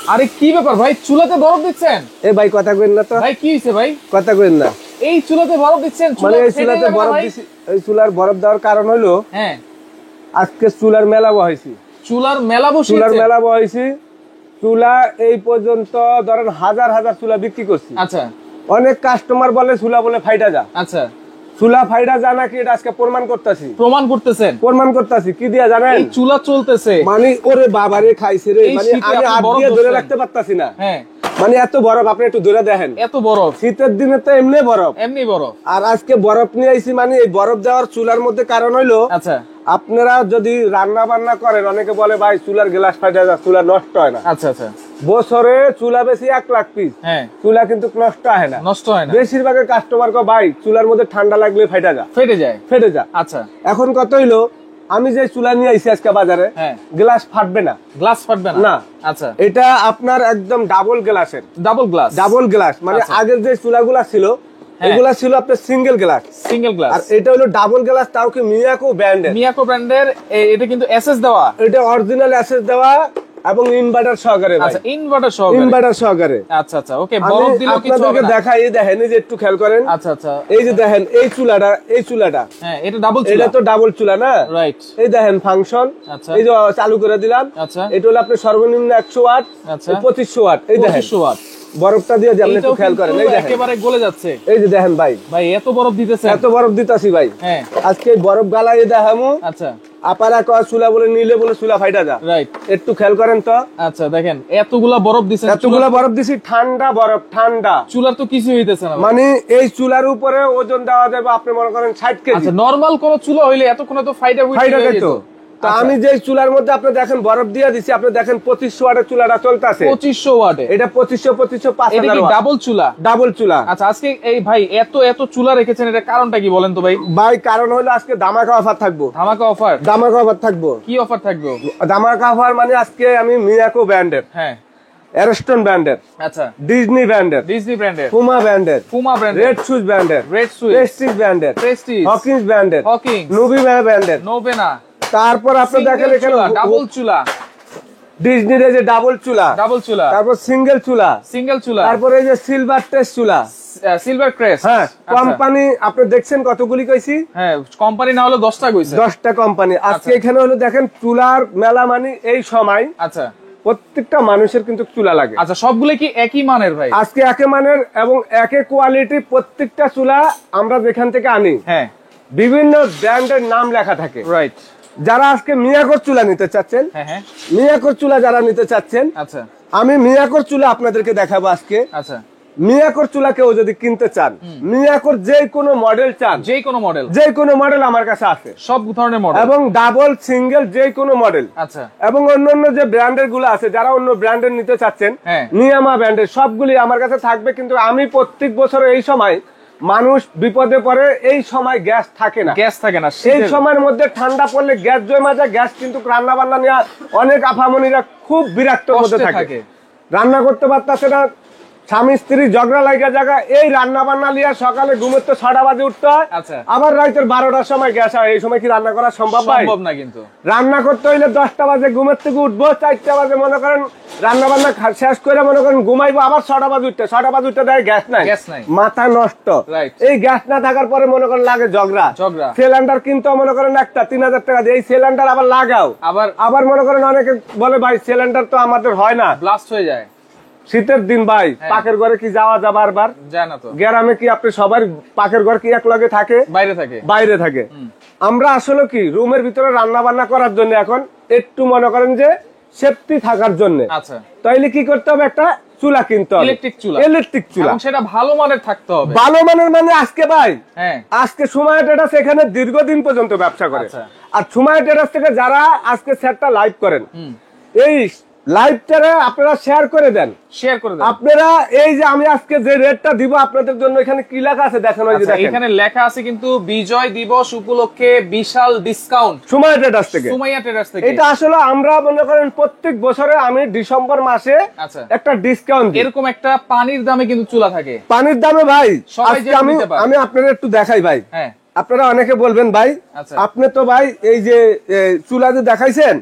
আরে কি ব্যাপার ভাই, চুলাতে বরফ দিচ্ছেন? এ ভাই কথা কইন না তো ভাই কি হইছে ভাই? কথা কইন না। এই চুলাতে বরফ দিচ্ছেন? মানে এই চুলাতে বরফ দিছি, এই চুলার বরফ দেওয়ার কারণ হলো হ্যাঁ আজকে চুলার মেলা বহাইছি। চুলার মেলা বসিয়েছেন? চুলার মেলা বহাইছি। চুলা এই পর্যন্ত ধরেন হাজার হাজার চুলা বিক্রি করছি। আচ্ছা। অনেক কাস্টমার বলে চুলা বলে ফাইটা যা। আচ্ছা। চুলা ফাইটা যা নাকি এটা আজকে প্রমাণ করতেছি। প্রমাণ করতেছেন? প্রমাণ করতেছি। কি দিয়া জানেন? এই চুলা চলতেছে মানে ওরে বাবারে খাইছে রে, মানে আমি হাত দিয়ে ধরে রাখতে পারতাছি না। হ্যাঁ মানে এত বরফ, আপনি একটু ধরে দেখেন। এত বরফ শীতের দিনে তো এমনি বরফ, এমনি বরফ, আর আজকে বরফ নিয়ে আইছি। মানে এই বরফ দেওয়ার চুলার মধ্যে কারণ হইলো, আচ্ছা আপনারা যদি রান্না বান্না করেন, অনেকে বলে ভাই চুলার গ্লাস ফাটা যায়, চুলা নষ্ট হয় না। আচ্ছা আচ্ছা। বছরে চুলা বেশি 1 লাখ পিস, হ্যাঁ চুলা কিন্তু নষ্ট হয় না, নষ্ট হয় না। বেশিরভাগের কাস্টমার কো ভাই চুলার মধ্যে ঠান্ডা লাগলে ফাটা যায়, ফেটে যায়। ফেটে যায়। আচ্ছা। এখন কত হইলো, আমি যে চুলা নিয়ে আইছি আজকে বাজারে, হ্যাঁ গ্লাস ফাটবে না। গ্লাস ফাটবে না? না। আচ্ছা। এটা আপনার একদম ডাবল গ্লাসের। Double glass? ডাবল গ্লাস মানে আচ্ছা। আগের যে চুলাগুলা ছিল এগুলা ছিল আপনার সিঙ্গেল গ্লাস। Single glass. আর এটা হলো ডাবল গ্লাস, তাও কি মিয়াকো ব্র্যান্ডের। মিয়াকো ব্র্যান্ডের। এটা কিন্তু এসএস দেওয়া? এটা অরিজিনাল এসএস দেওয়া এবং ইনভার্টার সহকারে। ভাই আচ্ছা ইনভার্টার সহকারে? ইনভার্টার সহকারে। আচ্ছা আচ্ছা ওকে। বরফ দিলেও কিছু হবে আপনাদেরকে না? দেখাই, এই দেখেন, এই যে একটু খেয়াল করেন। আচ্ছা আচ্ছা। এই যে দেখেন এই চুলাটা, হ্যাঁ এটা ডাবল চুলা। এটা তো ডাবল চুলা না? রাইট। এই দেখেন ফাংশন। আচ্ছা। এই যে চালু করে দিলাম। আচ্ছা। এটা হলো আপনার সর্বনিম্ন 100 ওয়াট। আচ্ছা। 2500 ওয়াট। এই দেখেন 2500 ওয়াট বরফটা দিয়ে আপনি একটু খেয়াল করেন। এই দেখেন একেবারে গলে যাচ্ছে। এই যে দেখেন ভাই, ভাই এত বরফ দিতেছে? এত বরফ দিতাছি ভাই। হ্যাঁ আজকে বরফ গালায় দেখামু। আচ্ছা। আপারা কয় চুলা বলে নিলে বলে চুলা ফাইটা যা। রাইট। একটু খেয়াল করেন তো। আচ্ছা দেখেন এতগুলা বরফ দিছেন। এতগুলা বরফ দিছি, ঠান্ডা বরফ, ঠান্ডা। চুলার তো কিছু হইতেছে না। মানে এই চুলার উপরে ওজন দেওয়া যাবে আপনি মনে করেন 60 কেজি। আচ্ছা নরমাল কোন চুলা হইলে এতক্ষণে তো ফাইটা হয়ে যেত। তো আমি যে চুলার মধ্যে আপনি দেখেন বরফ দিয়ে দিছি, আপনি দেখেন 2500 ওয়াটের চুলাটা চলতেছে। 2500 ওয়াটে? এটা 2500 5000 ওয়াট। ডাবল চুলা? ডাবল চুলা। আচ্ছা আজকে এই ভাই এত চুলা রেখেছেন, এটা কারণটা কি বলেন তো ভাই? ভাই কারণ হলো আজকে ধামাকা অফার থাকবো। ধামাকা অফার? ধামাকা অফার থাকবো। কি অফার থাকবে? ধামাকা অফার মানে আজকে আমি মিয়াকো ব্র্যান্ডের, হ্যাঁ এরস্টন ব্র্যান্ডের, আচ্ছা ডিজনি ব্র্যান্ডের, পুমা ব্র্যান্ডের, রেড সুজ ব্র্যান্ডের, প্রেস্টিজ ব্র্যান্ডের, হকিন্স ব্র্যান্ডের, নোবিনা ব্র্যান্ডের, নোবেনা। তারপর আপনি দেখেন এখানে ডাবল চুলা, ডিজনির এই যে ডাবল চুলা, তারপর সিঙ্গেল চুলা, তারপর এই যে সিলভার টেস্ট চুলা, সিলভার ক্রেস্ট। হ্যাঁ কোম্পানি আপনি দেখছেন কতগুলি কইছি? হ্যাঁ কোম্পানি না হলো 10টা কইছে। 10টা কোম্পানি। আজকে এখানে হলো দেখেন চুলার মেলা মানে এই সময়। আচ্ছা প্রত্যেকটা মানুষের কিন্তু চুলা লাগে। আচ্ছা সবগুলো কি একই মানের ভাই? আজকে একই মানের এবং একই কোয়ালিটি। প্রত্যেকটা চুলা আমরা যেখান থেকে আনি, হ্যাঁ বিভিন্ন ব্র্যান্ডের নাম লেখা থাকে। রাইট। যারা আজকে মিয়াকোর চুলা নিতে চাচ্ছেন, হ্যাঁ মিয়াকোর চুলা যারা নিতে চাচ্ছেন, আচ্ছা আমি মিয়াকোর চুলা আপনাদেরকে দেখাবো আজকে। আচ্ছা মিয়াকোর চুলা কেউ যদি কিনতে চান, মিয়াকোর যে কোনো মডেল চান, যে কোনো মডেল আমার কাছে আছে, সব ধরনের মডেল, এবং ডাবল সিঙ্গেল যে কোনো মডেল। আচ্ছা এবং অন্যান্য যে ব্র্যান্ডের গুলো আছে, যারা অন্য ব্র্যান্ডের নিতে চাচ্ছেন, নিয়ামা ব্র্যান্ডের সবগুলি আমার কাছে থাকবে। কিন্তু আমি প্রত্যেক বছর এই সময় মানুষ বিপদে পড়ে, এই সময় গ্যাস থাকে না, এই সময়ের মধ্যে ঠান্ডা পড়লে গ্যাস জমা যায়। গ্যাস কিন্তু রান্না বান্না নিয়ে অনেক আফামনিরা খুব বিরক্ত মধ্যে থাকে, রান্না করতে পারতেছে না, স্বামী স্ত্রী ঝগড়া লাগা জায়গা। এই রান্না বান্না লিয়া সকালে ঘুমের তো 6টা বাজে উঠতে হয়, আবার রাতের 12টার সময় গ্যাস হয়। এই সময় কি রান্না করা সম্ভব না? কিন্তু রান্না করতে হইলে 10টা বাজে ঘুমের থেকে উঠবো, 4টা বাজে মনে করেন রান্না বান্না শেষ করে মনে করেন ঘুমাইবো, আবার 6টা বাজে উঠতে, 6টা বাজে উঠতে দেয় গ্যাস নাই, মাথা নষ্ট। এই গ্যাস না থাকার পরে মনে করেন লাগে ঝগড়া। সিলিন্ডার কিন্তু মনে করেন একটা 3000 টাকা দিয়ে, এই সিলিন্ডার আবার লাগাও, আবার মনে করেন অনেকে বলে ভাই সিলিন্ডার তো আমাদের হয় না, ব্লাস্ট হয়ে যায়। শীতের দিন ভাই পাকের ঘরে কি যাওয়া যাবে? বারবার যায় না তো। গ্রামে কি আপনি সবার পাকের ঘর কি এক লগে থাকে? বাইরে থাকে। আমরা আসলে কি রুমের ভিতরে রান্না বান্না করার জন্য এখন একটু মনে করেন যে সেফটি থাকার জন্য, আচ্ছা তাইলে কি করতে হবে? একটা চুলা কিনতে হবে, ইলেকট্রিক চুলা, সেটা ভালো মানের থাকতে হবে। ভালো মানের মানে আজকে ভাই, আজকে সময় ট্রেডার্স এখানে দীর্ঘদিন পর্যন্ত ব্যবসা করে। আর সময় ট্রেডার্স থেকে যারা আজকে সেটটা লাইভ করেন, এই লাইভটারে আপনারা শেয়ার করে দেন, আপনারা এই যে আমি আজকে যে রেটটা দিব আপনাদের জন্য, এখানে কি লেখা আছে দেখেন, ওই যে দেখেন এখানে লেখা আছে কিন্তু বিজয় দিবস উপলক্ষে বিশাল ডিসকাউন্ট সুমাইয়া ট্রেডার্স থেকে। এটা আসলে আমরা মনে করেন প্রত্যেক বছরে আমি ডিসেম্বর মাসে একটা ডিসকাউন্ট, এরকম একটা পানির দামে কিন্তু চুলা থাকে। পানির দামে ভাই আমি আপনাদের একটু দেখাই ভাই। হ্যাঁ আপনারা অনেকে বলবেন ভাই আপনি তো ভাই এই যে চুলা যে দেখাইছেন,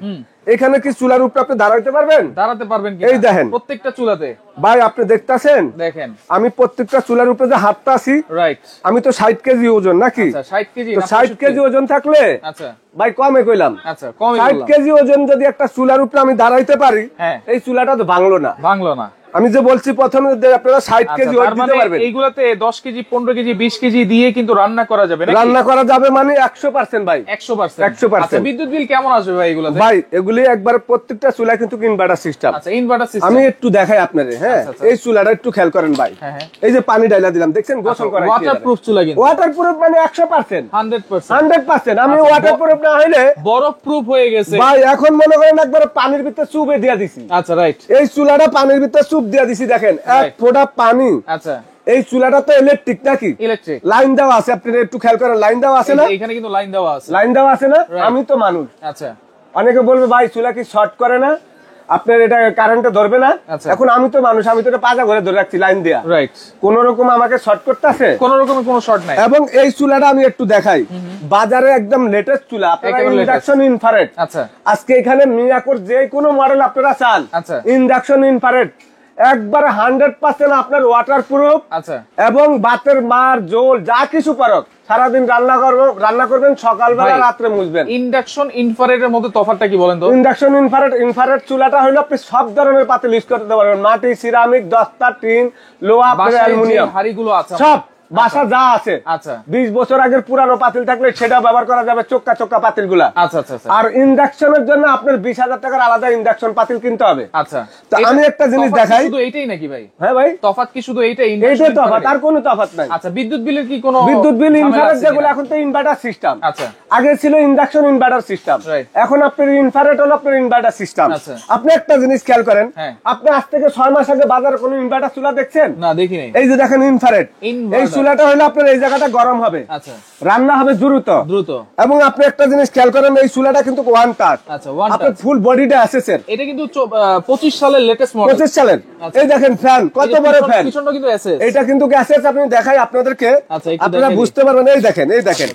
এখানে কি চুলার উপরে আপনি দাঁড়াইতে পারবেন? দাঁড়াতে পারবেন কি? এই দেখেন প্রত্যেকটা চুলাতে ভাই আপনি দেখতাছেন, দেখেন আমি প্রত্যেকটা চুলার উপরে যে হাতটা আছি, রাইট, আমি তো 60 কেজি ওজন নাকি? আচ্ছা 60 কেজি, তো 60 কেজি ওজন থাকলে আচ্ছা ভাই কমে কইলাম, আচ্ছা কমে 60 কেজি ওজন যদি একটা চুলার উপরে আমি দাঁড়াইতে পারি, হ্যাঁ, এই চুলাটা তো ভাঙলো না। ভাঙলো না। আমি যে বলছি প্রথমে যে আপনারা 60 কেজি ওজন দিতে পারবেন। এইগুলাতে 10 কেজি 15 কেজি 20 কেজি দিয়ে কিন্তু রান্না করা যাবে নাকি? রান্না করা যাবে মানে 100% ভাই, 100%। আচ্ছা বিদ্যুৎ বিল কেমন আসবে ভাই এগুলাতে? ভাই এগুলি একবার প্রত্যেকটা চুলা কিন্তু ইনভার্টার সিস্টেম। আচ্ছা ইনভার্টার সিস্টেম। আমি একটু দেখাই আপনাদের, হ্যাঁ এই চুলাটা একটু খেয়াল করেন ভাই, এই যে পানি ডাইলা দিলাম দেখছেন, গোসল করা ওয়াটারপ্রুফ চুলা কিন্তু। ওয়াটারপ্রুফ মানে 100%, 100%। আমি ওয়াটারপ্রুফ না হইলে বরফ প্রুফ হয়ে গেছে ভাই। এখন মনে করেন একবার পানির ভিতরে চুবে দিয়া দিছি। আচ্ছা রাইট, এই চুলাটা পানির ভিতরে চুপ দিয়া দিছি, দেখেন এক ফোঁটা পানি। আচ্ছা এই চুলাটা তো ইলেকট্রিক নাকি? ইলেকট্রিক, লাইন দেওয়া আছে, আপনি একটু খেয়াল করেন, লাইন দেওয়া আছে না? এখানে কিন্তু লাইন দেওয়া আছে, লাইন দেওয়া আছে না? আমি তো মানুষ, আচ্ছা অনেকে বলবে ভাই চুলা কি শর্ট করে না, আপনার এটা কারেন্টে ধরবে না? এখন আমি তো মানুষ, আমি তো এটা পাজা ঘরে ধরে রাখছি লাইন দিয়া, রাইট, কোন রকম আমাকে শর্ট করতে আছে? কোন রকম কোনো শর্ট নাই। এবং এই চুলাটা আমি একটু দেখাই, বাজারে একদম লেটেস্ট চুলা, আপনারা ইন্ডাকশন ইনফ্রারেড। আচ্ছা আজকে এখানে মিয়াকোর যে কোনো মডেল আপনারা চান, আচ্ছা ইন্ডাকশন ইনফ্রারেড একবার 100% আপনার ওয়াটারপ্রুফ, আচ্ছা এবং বাতের মার জোল যা কিছু পারক সারাদিন রান্না করবেন, সকালবেলা রাত্রে মুছবেন। ইন্ডাকশন ইনফ্রারেড এর মধ্যে তফাৎটা কি বলেন তো? ইন্ডাকশন ইনফ্রারেড চুলাটা হলো আপনি সব ধরনের পাতিল ইউজ করতে পারবেন, মাটি, সিরামিক, দস্তা, টিন, লোহা, অ্যালুমিনিয়াম, হাড়িগুলো আছে সব বাসা যা আছে। আচ্ছা 20 বছর আগের পুরানো পাতিল থাকলে সেটা ব্যবহার করা যাবে, চোক্কা পাতিল গুলা। আচ্ছা আচ্ছা। আর ইন্ডাকশনের জন্য আপনার 20,000 টাকার আলাদা ইন্ডাকশন পাতিল কিনতে হবে। আচ্ছা তো আমি একটা জিনিস দেখাই, শুধু এইটাই নাকি ভাই? হ্যাঁ ভাই, তফাৎ কি শুধু এইটাই? এইটাই তফাৎ, আর কোনো তফাৎ নাই। আচ্ছা বিদ্যুৎ বিলের কি কোনো? বিদ্যুৎ বিল ইনফ্রারেড যেগুলো, এখন তো ইনভার্টার সিস্টেম। আচ্ছা আগে ছিল ইন্ডাকশন ইনভার্টার সিস্টেম, এখন আপনার ইনফ্রারেড হলো আপনার ইনভার্টার সিস্টেম। আপনি একটা জিনিস খেয়াল করেন, আপনি আজ থেকে 6 মাস আগে বাজারে কোনো ইনভার্টার চুলা দেখছেন? না দেখি নাই। এই যে দেখেন ইনফ্রারেড, এই চুলাটা হলো আপনার এই জায়গাটা গরম হবে, আচ্ছা রান্না হবে দ্রুত। এবং আপনি একটা জিনিস খেয়াল করেন, এই চুলাটা কিন্তু ওয়ান টাচ, আচ্ছা ওয়ান টাচ, আপনার ফুল বডিটা আছে স্যার। এটা কিন্তু 25 সালের লেটেস্ট মডেল, 25 সালের। এই দেখেন ফ্যান, কত বড় ফ্যান, পিছনটা কিন্তু এসএস, এটা কিন্তু গ্যাসেস। আপনি দেখাই আপনাদেরকে, আচ্ছা আপনারা বুঝতে পারবেন। এই দেখেন, এই দেখেন,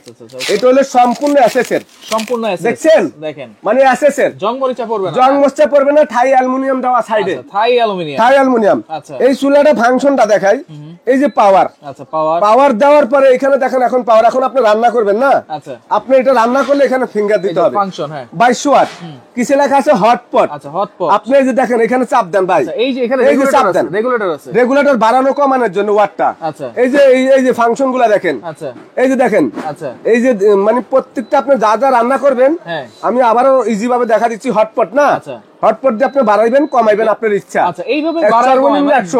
এটা হলো সম্পূর্ণ এসএস এর, সম্পূর্ণ এসএস দেখছেন? দেখেন মানে এসএস এর, জং মরিচা পড়বে না, জং মরিচা পড়বে না। থাই অ্যালুমিনিয়াম দেওয়া সাইডে, থাই অ্যালুমিনিয়াম, থাই অ্যালুমিনিয়াম। আচ্ছা এই চুলাটা ফাংশনটা দেখাই, এই যে পাওয়ার, আচ্ছা পাওয়ার দেওয়ার পরে এখানে দেখেন এখন পাওয়ার, এখন আপনি রান্না করবেন না, আচ্ছা আপনি এটা রান্না করলে এখানে ফিঙ্গার দিতে হবে, ফাংশন, হ্যাঁ 22 ওয়াট। কিসে লেখা আছে? হটপট। আচ্ছা হটপট। আপনি এই যে দেখেন এখানে চাপ দেন ভাই, এই যে এখানে রেগুলেটর আছে, রেগুলেটর বাড়ানো কমানোর জন্য ওয়াটটা। আচ্ছা এই যে এই যে ফাংশন গুলা দেখেন, আচ্ছা এই যে দেখেন, আচ্ছা এই যে মানে প্রত্যেকটা আপনি যা যা রান্না করবেন, হ্যাঁ আমি আবারও ইজি ভাবে দেখা দিচ্ছি। হটপট না, আচ্ছা হটপট দিয়ে আপনি বাড়াইবেন কমাইবেন আপনার ইচ্ছা। আচ্ছা এইভাবে বাড়ানো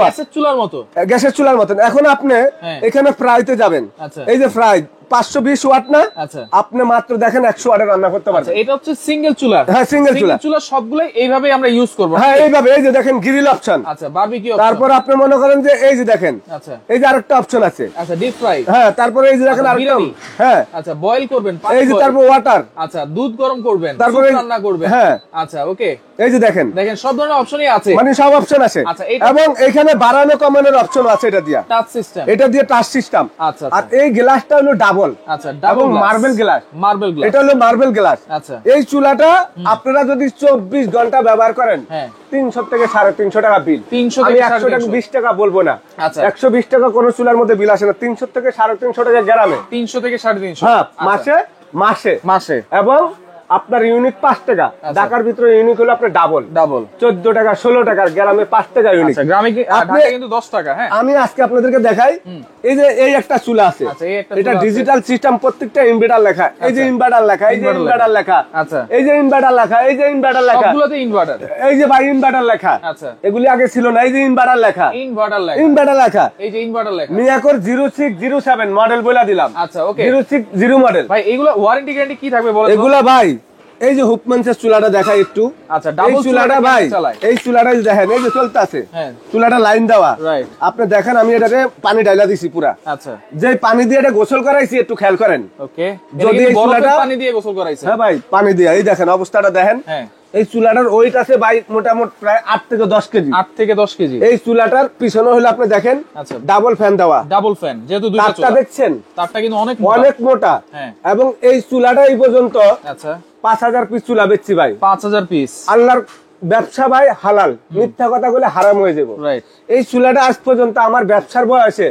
গ্যাসের চুলার মতো, গ্যাসের চুলার মতন। এখন আপনি এখানে ফ্রাইতে যাবেন, আচ্ছা এই যে ফ্রাই 520 ওয়াট না, আচ্ছা আপনি মাত্র দেখেন 100 ওয়াটে রান্না করতে পারবেন। এটা হচ্ছে সিঙ্গেল চুলা, হ্যাঁ সিঙ্গেল চুলা সবগুলাই এইভাবে আমরা ইউজ করব। হ্যাঁ এইভাবে, এই যে দেখেন গ্রিল অপশন, আচ্ছা বারবিকিউ অপশন, তারপর আপনি মনে করেন যে এই যে দেখেন, আচ্ছা এই যে আরেকটা অপশন আছে, আচ্ছা ডিপ ফ্রাই, হ্যাঁ তারপরে এই যে দেখেন আরেকটা, হ্যাঁ আচ্ছা বয়েল করবেন, এই যে তারপর ওয়াটার, আচ্ছা দুধ গরম করবেন, তারপরে রান্না করবেন, হ্যাঁ আচ্ছা ওকে। এই যে দেখেন সব ধরনের অপশনই আছে, মানে সব অপশন আছে। আচ্ছা এবং এখানে বাড়ানো কমানোর অপশন আছে, এটা দিয়ে টাচ সিস্টেম, এটা দিয়ে টাচ সিস্টেম। আচ্ছা আর এই গ্লাসটা হলো ডাবল, আচ্ছা এবং মার্বেল গ্লাস, মার্বেল গ্লাস, এটা হলো মার্বেল গ্লাস। আচ্ছা এই চুলাটা আপনারা যদি 24 ঘন্টা ব্যবহার করেন, হ্যাঁ 300 থেকে 350 টাকা বিল। 300 আমি থেকে 120 টাকা বলবো না, আচ্ছা 120 টাকা কোন চুলার মধ্যে বিল আসে না। 300 থেকে 350 টাকা গ্রামে, 300 থেকে 350, হ্যাঁ মাসে মাসে মাসে। এবং আপনার ইউনিট 5 টাকা, ঢাকার ভিতরে ইউনিট হলো আপনার ডাবল 14 টাকা 16 টাকা, গ্রামে 5 টাকা ইউনিট, গ্রামে ঢাকায় কিন্তু 10 টাকা। হ্যাঁ আমি আজকে আপনাদেরকে দেখাই, এই যে এই একটা চুলা আছে, এটা ডিজিটাল সিস্টেম, প্রত্যেকটা ইনভার্টার লেখা, এই যে ইনভার্টার লেখা, এই যে ইনভার্টার লেখা, আচ্ছা এই যে ইনভার্টার লেখা, এই যে ইনভার্টার লেখা, সবগুলোতে ইনভার্টার, এই যে ভাই ইনভার্টার লেখা, আচ্ছা এগুলি আগে ছিল না। এই যে ইনভার্টার লেখা, ইনভার্টার লেখা, এই যে ইনভার্টার লেখা, মিয়াকোর 0607 মডেল বলে দিলাম। আচ্ছা ওকে 060 মডেল। ভাই এগুলো ওয়ারেন্টি গ্যারান্টি কি থাকবে বলেন? এগুলা ভাই এই যে হুকমানসের চুলাটা দেখাই একটু, আচ্ছা ডাবল চুলাটা ভাই, এই চুলাটা দেখেন, এই যে চলতেছে, হ্যাঁ চুলাটা লাইন দেওয়া, রাইট। আপনি দেখেন আমি এটাতে পানি ঢাইলা দিছি পুরা, আচ্ছা যে পানি দিয়ে এটা গোসল করাইছি, একটু খেয়াল করেন। ওকে যদি এই চুলাটা পানি দিয়ে গোসল করাইছে, হ্যাঁ ভাই পানি দিয়ে, এই দেখেন অবস্থাটা দেখেন, হ্যাঁ এই চুলাটার ওয়েট আছে ভাই মোটামুটি প্রায় 8 থেকে 10 কেজি। 8 থেকে 10 কেজি। এই চুলাটার পিছনে হলো আপনি দেখেন ডাবল ফ্যান দেওয়া। ডাবল ফ্যান, যেহেতু দুইটা চুলা। তারটা দেখছেন, তারটা কিন্তু অনেক মোটা। এবং এই চুলাটা এই পর্যন্ত 5000 পিস চুলা বেচছি ভাই। 5000 পিস। আল্লাহর ব্যবসা ভাই হালাল, মিথ্যা কথা বলে হারাম হয়ে যাবো। এই চুলাটা আজ পর্যন্ত আমার ব্যবসার বয়সে,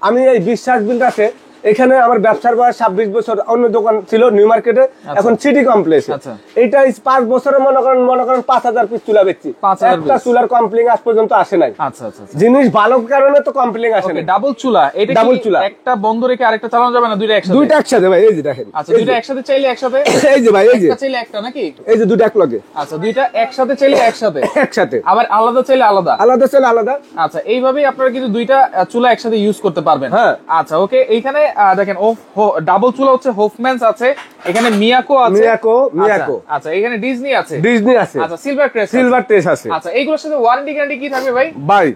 আমি এই বিশ্বাস বিলটাতে এখানে আমার ব্যবসার বয়স 26 বছর, অন্য দোকান ছিল নিউ মার্কেটে, এখন সিটি কমপ্লেক্সে। এইটা 5 বছরে মনে করেন 5000 পিস চুলা বেচছি। একটা চুলার কমপ্লেইন আজ পর্যন্ত আসে নাই। জিনিস ভালো কারণে তো কমপ্লেইন আসে না। ডাবল চুলা, এটা ডাবল চুলা একটা বন্ধ রেখে আরেকটা চালানো যাবে না? দুইটা একসাথে? দুইটা একসাথে ভাই, এই যে দেখেন। আচ্ছা, দুইটা একসাথে চাইলে একসাথে? এই যে ভাই, এই যে একটা চাইলে একটা নাকি? এই যে দুইটা একলগে। আচ্ছা, দুইটা একসাথে চাইলে একসাথে, একসাথে। আবার আলাদা চাইলে আলাদা, আলাদা চাইলে আলাদা। আচ্ছা, এইভাবেই আপনারা কিন্তু দুইটা চুলা একসাথে ইউজ করতে পারবেন। হ্যাঁ, আচ্ছা, ওকে। এইখানে দেখেন ডাবল চুলা হচ্ছে হোফম্যানস আছে, এখানে মিয়াকো আছে। মিয়াকো। আচ্ছা, এখানে ডিজনি আছে। আচ্ছা, সিলভার ক্রেস্ট আছে। আচ্ছা, এইগুলোর সাথে ওয়ারেন্টি গ্যারান্টি কি থাকবে ভাই? ভাই,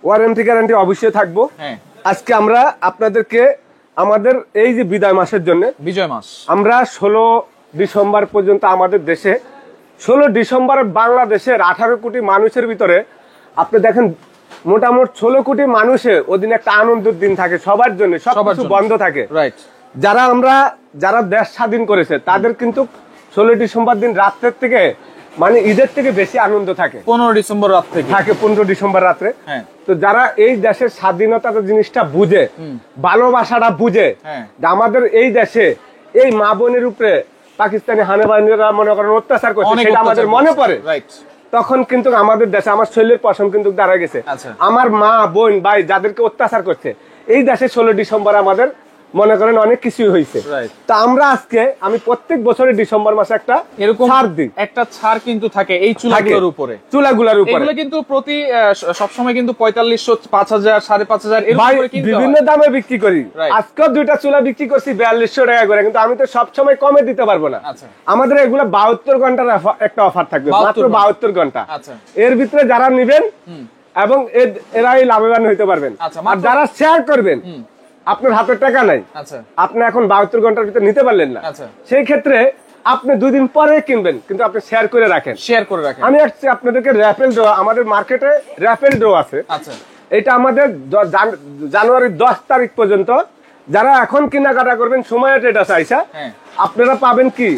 ওয়ারেন্টি গ্যারান্টি অবশ্যই থাকবো। হ্যাঁ, আজকে আমরা আপনাদেরকে আমাদের এই যে বিদায় মাসের জন্য, বিজয় মাস, আমরা 16 ডিসেম্বর পর্যন্ত আমাদের দেশে 16 ডিসেম্বর বাংলাদেশের 18 কোটি মানুষের ভিতরে আপনি দেখেন মোটামুটি 16 কোটি মানুষের ওদিন একটা আনন্দের দিন থাকে সবার জন্য, সবকিছু বন্ধ থাকে। রাইট। যারা দেশ স্বাধীন করেছে তাদের কিন্তু 16 ডিসেম্বর দিন রাত্রের থেকে, মানে ঈদের থেকে বেশি আনন্দ থাকে। 15 ডিসেম্বর রাত থেকে থাকে, 15 ডিসেম্বর রাত্রে। তো যারা এই দেশের স্বাধীনতার জিনিসটা বুঝে, ভালোবাসাটা বুঝে, আমাদের এই দেশে এই মা বোনের উপরে পাকিস্তানি হানাবাহিনীরা মনে করেন অত্যাচার করছে, সেটা আমাদের মনে পড়ে। রাইট। তখন কিন্তু আমাদের দেশে আমার শরীরের পশম কিন্তু দাঁড়ায় গেছে। আমার মা বোন ভাই যাদেরকে অত্যাচার করছে এই দেশে 16 ডিসেম্বর আমাদের মনে করেন অনেক কিছুই হয়েছে। তা আমরা আজকে, আমি প্রত্যেক বছরের ডিসেম্বর মাসে একটা এরকম ছাড় দিই, একটা ছাড় কিন্তু থাকে এই চুলাগুলোর উপরে। এগুলো কিন্তু প্রতি সবসময় কিন্তু 4500, 5000, 5500 এর উপরে কিন্তু বিভিন্ন দামে বিক্রি করি। আজকে দুইটা চুলা বিক্রি করছি 4200 টাকা করে, কিন্তু আমি তো সবসময় কমে দিতে পারবো না। আমাদের এগুলো 72 ঘন্টার একটা অফার থাকবে, মাত্র 72 ঘন্টা। এর ভিতরে যারা নেবেন এবং এরাই লাভবান হইতে পারবেন। আর যারা শেয়ার করবেন, আপনার হাতে টাকা নাই, আপনি এখন 72 ঘন্টার ভিতরে নিতে পারলেন না, সেই ক্ষেত্রে আপনি 2 দিন পরে কিনবেন, কিন্তু আপনি শেয়ার করে রাখেন। আমি আপনাদেরকে র্যাফেল ড্র, আমাদের মার্কেটে র্যাফেল ড্র আছে। এটা আমাদের জানুয়ারির 10 তারিখ পর্যন্ত যারা এখন কেনাকাটা করবেন সময় ট্রেডার্স আইসা, আপনারা পাবেন কি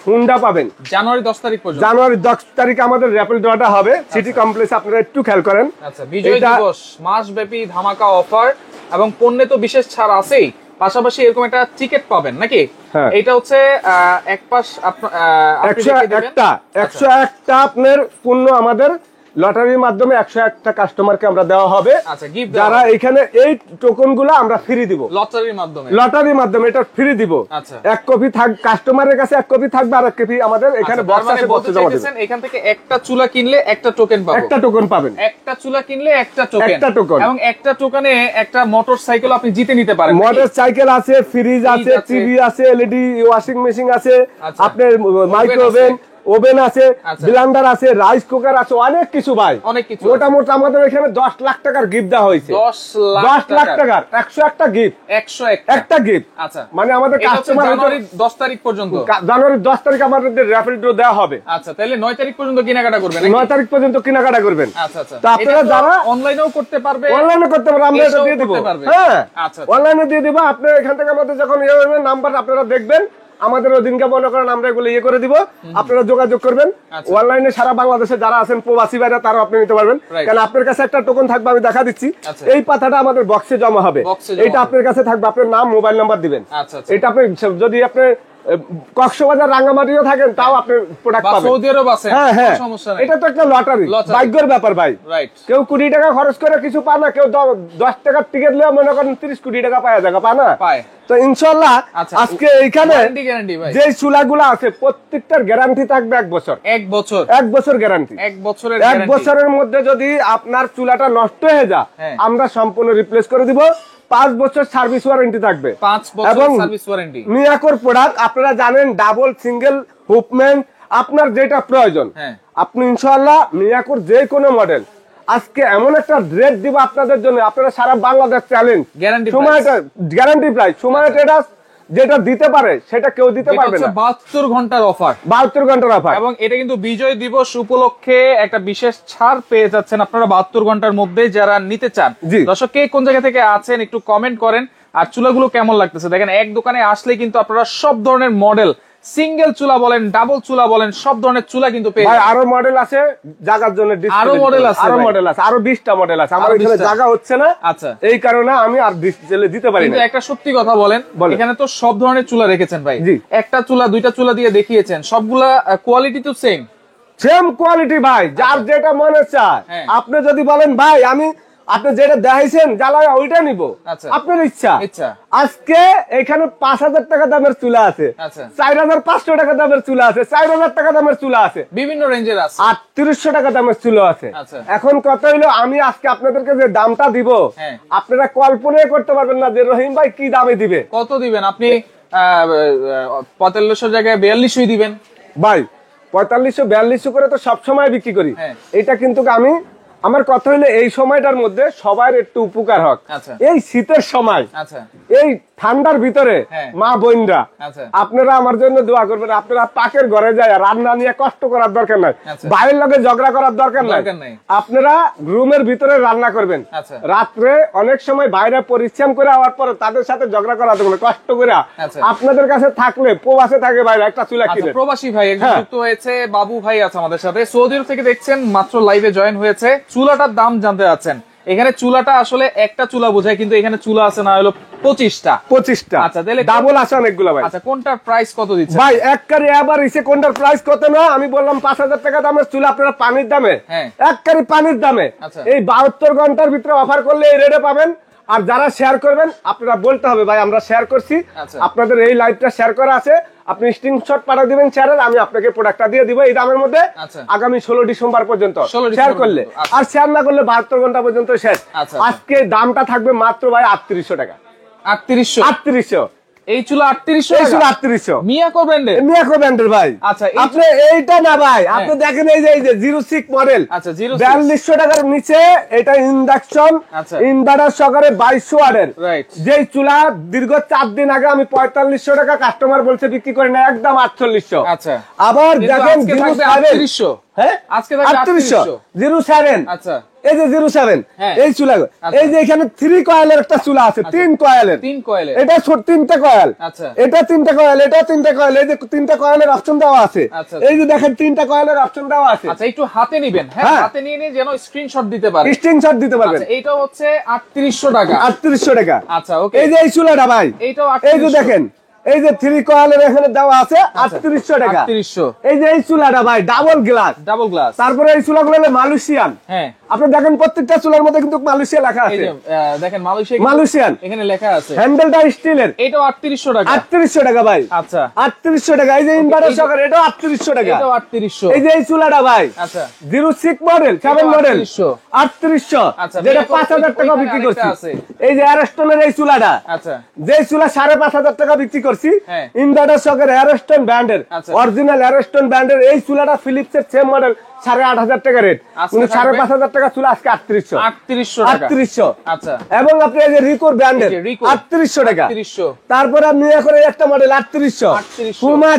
হুন্ডা পাবেন জানুয়ারি 10 তারিখ পর্যন্ত। জানুয়ারি 10 তারিখে আমাদের র্যাপেল ড্রটা হবে সিটি কমপ্লেক্স, আপনারা একটু খেয়াল করেন। আচ্ছা, বিজয় দিবস মাসব্যাপী ধামাকা অফার এবং পণ্যে তো বিশেষ ছাড় আছেই, পাশাপাশি এরকম একটা টিকেট পাবেন নাকি? এটা হচ্ছে এক পাশ 101টা আপনার পণ্য আমাদের লটারির মাধ্যমে 101টা কাস্টমারকে আমরা দেওয়া হবে। যারা এখানে এই টোকন গুলো আমরা ফ্রি দিব লটারির মাধ্যমে এটা ফ্রি দিব। এক কপি থাক কাস্টমারের কাছে, এক কপি থাকবে, আর এক কপি আমাদের এখানে বক্স আছে, বক্সে জমা দিবেন। এখান থেকে একটা চুলা কিনলে একটা টোকেন পাবেন, একটা টোকেন পাবেন। একটা চুলা কিনলে একটা টোকেন, এবং একটা টোকেনে একটা মোটরসাইকেল আপনি জিতে নিতে পারেন। মোটরসাইকেল আছে, ফ্রিজ আছে, টিভি আছে, এলইডি ওয়াশিং মেশিন আছে, আপনার মাইক্রোওভেন ওভেন আছে, ব্লেন্ডার আছে, রাইস কুকার আছে, অনেক কিছু ভাই, অনেক কিছু। মোটামুটি আমাদের এখানে 10 লাখ টাকার গিফট দেওয়া হয়েছে। 10 লাখ টাকার 101টা গিফট, 101টা গিফট। আচ্ছা, মানে আমাদের কাস্টমার জানুয়ারি 10 তারিখ পর্যন্ত, জানুয়ারি 10 তারিখ আমাদের র‍্যাফেল ড্র দেওয়া হবে। আচ্ছা, তাহলে 9 তারিখ পর্যন্ত কেনাকাটা করবেন, 9 তারিখ পর্যন্ত কেনাকাটা করবেন। আচ্ছা আচ্ছা, তো আপনারা যারা অনলাইনেও করতে পারবে, অনলাইনে করতে পারবে, আমরা এটা দিয়ে দেব। হ্যাঁ, আচ্ছা, অনলাইনে দিয়ে দেব। আপনি এখান থেকে আমাদের যখন নাম্বার আপনারা দেখবেন, আমাদের ওদিনকে মনে করেন আমরা এগুলো করে দিব, আপনারা যোগাযোগ করবেন। অনলাইনে সারা বাংলাদেশে যারা আছেন প্রবাসী ভাইরা, তারাও আপনি নিতে পারবেন, কারণ আপনার কাছে একটা টোকন থাকবে, আমি দেখা দিচ্ছি। এই পাতাটা আমাদের বক্সে জমা হবে, এটা আপনার কাছে থাকবে, আপনার নাম, মোবাইল নাম্বার দিবেন। এটা আপনি যদি আপনি কক্সবাজার রাঙ্গামাটিও থাকেন, তাও আপনি প্রোডাক্ট পাবেন। সৌদি আরব আছে, হ্যাঁ হ্যাঁ, এটা তো একটা লটারি, ভাগ্যের ব্যাপার ভাই। কেউ 20 টাকা খরচ করে কিছু পায় না, কেউ 10 টাকার টিকিট নিয়ে মনে করেন 30 কোটি টাকা পায়, জায়গা পায় না। তো ইনশাআল্লাহ আজকে এইখানে যে চুলাগুলো আছে প্রত্যেকটার গ্যারান্টি থাকবে 1 বছর। 1 বছর গ্যারান্টি, 1 বছরের মধ্যে যদি আপনার চুলাটা নষ্ট হয়ে যায়, আমরা সম্পূর্ণ রিপ্লেস করে দিব। 5 বছর সার্ভিস ওয়ারেন্টি থাকবে, 5 বছর সার্ভিস ওয়ারেন্টি। মিয়াকোর প্রোডাক্ট আপনারা জানেন, ডাবল সিঙ্গেল হুপম্যান, আপনার যেটা প্রয়োজন আপনি ইনশাআল্লাহ মিয়াকোর যে কোনো মডেল। আজকে এমন একটা রেট দিব আপনাদের জন্য, আপনারা সারা বাংলাদেশ চ্যালেঞ্জ, সময়টা গ্যারান্টি প্রাইস। সময় ট্রেডার্স যেটা দিতে পারে সেটা কেউ দিতে পারবে না। 72 ঘন্টার অফার, 72 ঘন্টার অফার, এবং এটা কিন্তু বিজয় দিবস উপলক্ষে একটা বিশেষ ছাড় পেয়ে যাচ্ছেন আপনারা 72 ঘন্টার মধ্যে যারা নিতে চান। দর্শক কে কোন জায়গা থেকে আছেন একটু কমেন্ট করেন। আর চুলাগুলো কেমন লাগতেছে দেখেন, এক দোকানে আসলে কিন্তু আপনারা সব ধরনের মডেল, সিঙ্গেল চুলা বলেন, ডাবল চুলা বলেন, সব ধরনের চুলা কিন্তু পেয়ে যাবেন। আরো মডেল আছে জায়গার জন্য, আরো মডেল আছে, আরো 20টা মডেল আছে। আমার এখানে জায়গা হচ্ছে না, আচ্ছা, এই কারণে আমি আর ডিসপ্লে দিতে পারি না। কিন্তু একটা সত্যি কথা বলেন, এখানে তো সব ধরনের চুলা রেখেছেন ভাই, একটা চুলা দুইটা চুলা দিয়ে দেখিয়েছেন, সবগুলা কোয়ালিটি তো সেম কোয়ালিটি ভাই, যার যেটা মনে চায়। আপনি যদি বলেন ভাই আমি আপনি যেটা দেখাইছেন জ্বালায় ওইটা নিব, আপনার ইচ্ছা। আজকে এখানে 5000 টাকা দামের চুলা আছে, 4500 টাকা দামের চুলা আছে, 4000 টাকা দামের চুলা আছে, বিভিন্ন রেঞ্জের আছে, 3800 টাকা দামের চুলা আছে। এখন কথা হইলো আমি আজকে আপনাদেরকে যে দামটা দিব আপনারা কল্পনাই করতে পারবেন না যে রহিম ভাই কি দামে দিবে। কত দিবেন আপনি? 4500 জায়গায় 4200 দিবেন ভাই। 4500 4200 করে তো সবসময় বিক্রি করি। এটা কিন্তু আমি আমার কথা হইলে এই সময়টার মধ্যে সবার একটু উপকার হোক। এই শীতের সময়, এই ঠান্ডার ভিতরে মা বোনরা আপনারা আমার জন্য দোয়া করবেন। আপনারা পাকের ঘরে যায় রান্না নিয়ে কষ্ট করার দরকার নাই, বাইরের লগে ঝগড়া করার দরকার নাই, আপনারা রুমের ভিতরে রান্না করবেন। রাত্রে অনেক সময় বাইরে পরিশ্রম করে আওয়ার পরে তাদের সাথে ঝগড়া করা দরকার কষ্ট করে আপনাদের কাছে থাকলে প্রবাসে থাকে বাইরে একটা চুলা কিনে। প্রবাসী ভাই একজন যুক্ত হয়েছে, বাবু ভাই আছে আমাদের সাথে, সৌদি আরব থেকে দেখছেন, মাত্র লাইভে জয়েন হয়েছে। চুলাটার দাম জানতে যাচ্ছেন। এখানে চুলাটা আসলে একটা চুলা বোঝায়, কিন্তু এখানে চুলা আছে না হলো 25টা। আচ্ছা তাহলে ডাবল আছে অনেকগুলো ভাই। আচ্ছা কোনটার প্রাইস কত দিচ্ছেন ভাই? এককারি এবার এসে কোনটার প্রাইস কত না আমি বললাম 5000 টাকা দামের চুলা আপনারা পানির দামে, এককারি পানির দামে এই 72 ঘন্টার ভিতরে অফার করলে এই রেটে পাবেন। আর যারা শেয়ার করবেন আপনারা বলতে হবে ভাই আমরা শেয়ার করছি, আপনাদের এই লাইভটা শেয়ার করা আছে, আপনি স্ক্রিনশট পাঠিয়ে দিবেন চ্যানেল, আমি আপনাকে প্রোডাক্টটা দিয়ে দিব এই দামের মধ্যে আগামী 16 ডিসেম্বর পর্যন্ত শেয়ার করলে। আর শেয়ার না করলে 72 ঘন্টা পর্যন্ত শেষ। আজকে দামটা থাকবে মাত্র ভাই 3800 টাকা। 3800 এই চুলা 3800 মিয়াকো ব্র্যান্ডের ভাই। আচ্ছা আপনি এইটা না ভাই, আপনি দেখেন এই যে 06 মডেল, আচ্ছা 4200 টাকার নিচে এটা ইন্ডাকশন ইনভার্টার সহকারে 2200 ওয়াটের যেই চুলা দীর্ঘ 4 দিন আগে আমি 4500 টাকা কাস্টমার বলছে বিক্রি করে না, একদম 4800। আচ্ছা আবার দেখেন 3800, হ্যাঁ আজকে থাকবে 3800 07। আচ্ছা এই যে 07 এই চুলা, এই যে এখানে 3 কয়েলের একটা চুলা আছে, 3 কয়েলের, এটা ছোট 3টা কয়েল, এটা 3টা কয়েল, এটা 3টা কয়েল, এই যে 3টা কয়েলের অপশন দেওয়া আছে, এই যে দেখেন 3টা কয়েলের অপশন দেওয়া আছে। আচ্ছা একটু হাতে নেবেন, হ্যাঁ হাতে নিয়ে নিয়ে যেন স্ক্রিনশট দিতে পারেন, স্ক্রিনশট দিতে পারবেন। আচ্ছা এইটা হচ্ছে 3800 টাকা, 3800 টাকা। আচ্ছা ওকে, এই যে এই চুলাটা ভাই, এইটাও এই যে দেখেন এই যে 3 কয়েলের এখানে দেওয়া আছে 3800 টাকা। 3800। এই যে এই চুলাটা ভাই ডাবল গ্লাস। তারপরে এই চুলাগুলো হলো মালয়েশিয়ান। হ্যাঁ আপনি দেখেন প্রত্যেকটা চুলার মধ্যে কিন্তু মালয়েশিয়া লেখা আছে, এই যে দেখেন মালয়েশিয়ান এখানে লেখা আছে। হ্যান্ডেলটা স্টিলের, এটাও 3800 টাকা। 3800 টাকা ভাই। আচ্ছা 3800 টাকা। এই যে ইনভার্টার সহকারে এটাও 3800 টাকা। এটাও 3800। এই যে এই চুলাটা ভাই, আচ্ছা 06 মডেল 7 মডেল 3800, যেটা 5000 টাকা বিক্রি করছি। এই যে অ্যারস্টনের এই চুলাটা, আচ্ছা যে চুলা 5500 টাকা বিক্রি করছি ইনভার্টার সহকারে অ্যারস্টন ব্র্যান্ডের, অরিজিনাল অ্যারস্টন ব্র্যান্ডের এই চুলাটা ফিলিপসের সেম মডেল 8500 টাকা রেট, কিন্তু 5500 টাকা চুলা আজকে 3800। আচ্ছা এবং আপনি এই যে রিকোর ব্র্যান্ডের 3800 টাকা। তারপর আপনি করে একটা মডেল 3800 পুমা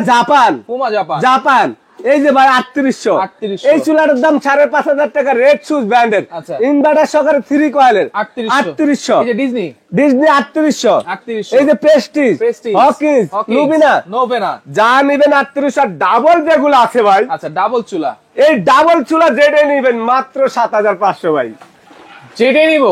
জাপান এই যে ভাই 3800। এই চুলাটার দাম 5500 টাকা, রেড সুজ ব্র্যান্ডের, ইনভার্টার সহকারে 3 কয়েলের 3800। এই যে ডিজনি 3800। এই যে প্রেস্টিজ, হকিন্স, নোবেনা যা নিবেন 3800। ডাবল যেগুলো আছে ভাই, আচ্ছা ডাবল চুলা, এই ডাবল চুলা যেটা নিবেন মাত্র 7500 ভাই। যেটা নিব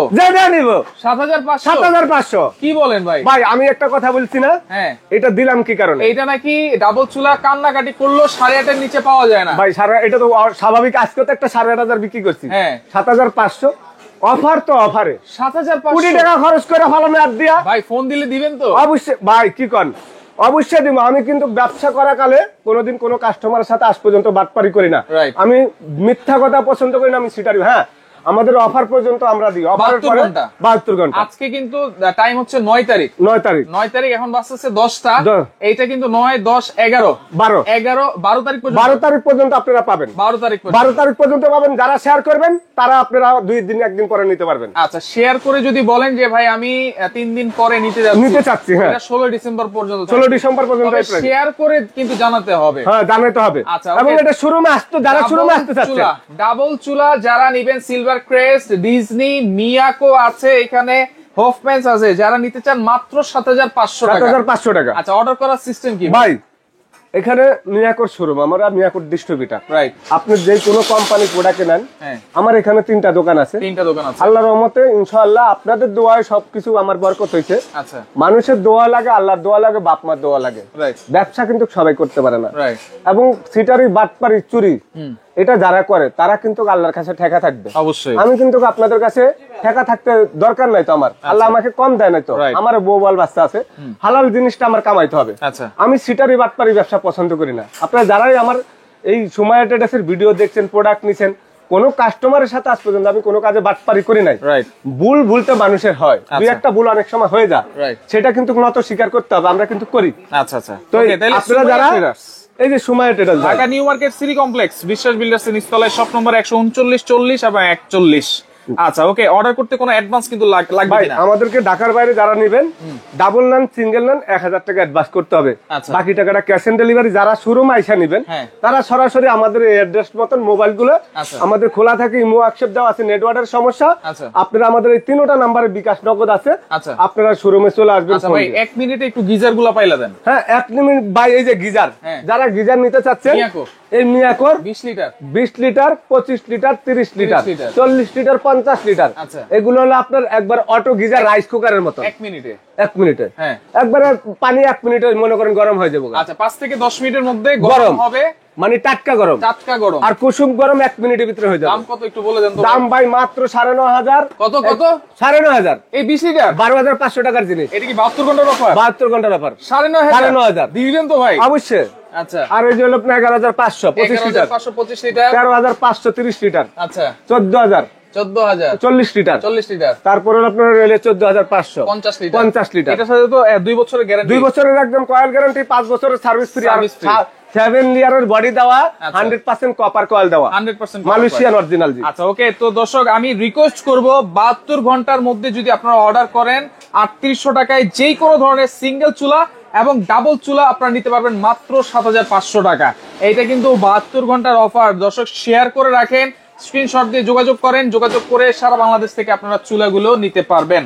7500। কি বলেন ভাই? ভাই আমি একটা কথা বলছি না, হ্যাঁ এটা দিলাম কি কারণে? এটা নাকি ডাবল চুলা কান্নাকাটি করলো 8.5 এর নিচে পাওয়া যায় না ভাই। এটা তো স্বাভাবিক, আজকে তো একটা 8500 বিক্রি করছি, হ্যাঁ 7500 অফার তো অফারে 7500 কোটি টাকা খরচ করে ফলানো আর দিয়া ভাই ফোন দিলে দিবেন তো? অবশ্যই ভাই, কি কন অবশ্যই দিব। আমি কিন্তু ব্যবসা করা কালে কোনোদিন কোনো কাস্টমারের সাথে আজ পর্যন্ত বাটপারি করি না, আমি মিথ্যা কথা পছন্দ করি না, আমি সিটারি। হ্যাঁ আমাদের অফার পর্যন্ত আমরা দিই, অফারের পরে 72 ঘন্টা। আজকে কিন্তু টাইম হচ্ছে 9 তারিখ, 9 তারিখ এখন বাজছে 10টা, এইটা কিন্তু 9, 10, 11, 12 তারিখ পর্যন্ত, 12 তারিখ পর্যন্ত আপনারা পাবেন, 12 তারিখ পর্যন্ত পাবেন। যারা শেয়ার করবেন তারা আপনারা 2 দিন 1 দিন পরে নিতে পারবেন। আচ্ছা, শেয়ার করে যদি বলেন যে ভাই আমি 3 দিন পরে নিতে চাচ্ছি, হ্যাঁ, এটা 16 ডিসেম্বর পর্যন্ত, 16 ডিসেম্বর পর্যন্ত শেয়ার করে কিন্তু জানাতে হবে, হ্যাঁ জানাতে হবে। আচ্ছা, এবং এটা শোরুমে আসতে, যারা শোরুমে আসতে চাচ্ছে, ডাবল চুলা যারা নেবেন, সিলভার ক্রেস্ট, ডিজনি, মিয়াকো আছে, এখানে হোফম্যানস আছে, যারা নিতে চান মাত্র 7500 টাকা। 7500 টাকা। আচ্ছা, অর্ডার করার সিস্টেম কি ভাই? এখানে মিয়াকোর শোরুম, আমরা মিয়াকোর ডিস্ট্রিবিউটর, রাইট। আপনি যে কোনো কোম্পানি প্রোডাক্ট নেন, আমার এখানে 3টা দোকান আছে, আল্লাহর রহমতে ইনশাআল্লাহ আপনাদের দোয়ায় সবকিছু আমার বরকত হইছে। আচ্ছা, মানুষের দোয়া লাগে, আল্লাহর দোয়া লাগে, বাপ মার দোয়া লাগে, ব্যবসা কিন্তু সবাই করতে পারে না। এবং সিটারি, বাটপারি, চুরি এটা যারা করে তারা কিন্তু আল্লাহর কাছে ঠেকা থাকবে। অবশ্যই আমি কিন্তু আপনাদের কাছে ঠেকা থাকতে দরকার নাই তো, আমার আল্লাহ আমাকে কম দেয় নাই তো, আমার বউ বাল বাচ্চা আছে, হালাল জিনিসটা আমার কামাইতে হবে। আমি সিটারি বাটপারি ব্যবসা পছন্দ করি না। আপনারা যারাই আমার এই সময় ট্রেডার্সের ভিডিও দেখছেন, প্রোডাক্ট নিছেন, কোন কাস্টমারের সাথে আজ পর্যন্ত আমি কোনো কাজে বাটপারি করি নাই। ভুলতে মানুষের হয়, দুই একটা ভুল অনেক সময় হয়ে যায়, সেটা কিন্তু নত স্বীকার করতে হবে, আমরা কিন্তু করি। আচ্ছা আচ্ছা, তো আপনারা যারা এই যে সময় traders, Dhaka new market city complex, বিশ্বাস বিল্ডার্স এর নিচতলায় শপ নম্বর 139, 40 এবং 41। আচ্ছা, ওকে, অর্ডার করতে কোনো অ্যাডভান্স কিন্তু লাগবে না। আমাদেরকে ঢাকার বাইরে যারা নেবেন, ডাবল নান, সিঙ্গেল নান 1000 টাকা অ্যাডভান্স করতে হবে, বাকি টাকাটা ক্যাশ অন ডেলিভারি। যারা শোরুম আইসা নেবেন তারা সরাসরি আমাদের অ্যাড্রেস মতন মোবাইলগুলো আমাদের খোলা থাকে, ইমো অ্যাকসেপ্ট দেওয়া আছে, নেটওয়ার্কের সমস্যা, আপনারা আমাদের এই 3টা নাম্বারে বিকাশ নগদ আছে, আপনারা শোরুমে চলে আসবেন। ভাই 1 মিনিটে একটু গিজার গুলা পাইলা দেন। হ্যাঁ, 1 মিনিট ভাই। এই যে গিজার, যারা গিজার নিতে চাচ্ছেন, এই মিয়াকোর 20 litre, 25 litre, 30 litre, 40 litre, 50 litre, এগুলো হলো আপনার একবার অটো গিজার, রাইস কুকারের মতো। 1 মিনিটে একবারে পানি 1 মিনিটে মনে করেন গরম হয়ে যাবে। আচ্ছা, 5 থেকে 10 মিনিটের মধ্যে গরম হবে, মানে টাটকা গরম, আর কুসুম গরম 1 মিনিটের ভিতরে হয়ে যাবে। দাম কত একটু বলে দেন তো? দাম ভাই মাত্র 9500। কত? 9500। এই 20 লিটার 12500 টাকার জিনিস। এটা কি 72 ঘন্টার অফার? 72 ঘন্টার অফার। 9500 দিবেন তো ভাই? অবশ্যই। আচ্ছা, আর এই যে হলো 11500 25 লিটার, 11525 লিটার, 13500 30 লিটার, আচ্ছা 14000 40 লিটার, 40 লিটার, তারপর আপনার রেলে 14500 50 লিটার। এটার সাথে তো 2 বছরের গ্যারান্টি, 2 বছরের একদম কয়েল গ্যারান্টি, 5 বছরের সার্ভিস ফ্রি, আর 7 ইয়ারের বডি দেওয়া, 100% কপার কয়েল দেওয়া, 100% মালয়েশিয়ান অরিজিনাল। আচ্ছা, ওকে। তো দর্শক, আমি রিকোয়েস্ট করব 72 ঘন্টার মধ্যে যদি আপনারা অর্ডার করেন, 3800 টাকায় যেই কোনো ধরনের সিঙ্গেল চুলা এবং ডাবল চুলা আপনারা নিতে পারবেন মাত্র 7500 টাকা। এইটা কিন্তু 72 ঘন্টার অফার। দর্শক, শেয়ার করে রাখেন, স্ক্রিনশট দিয়ে যোগাযোগ করেন, যোগাযোগ করে সারা বাংলাদেশ থেকে আপনারা চুলাগুলো নিতে পারবেন।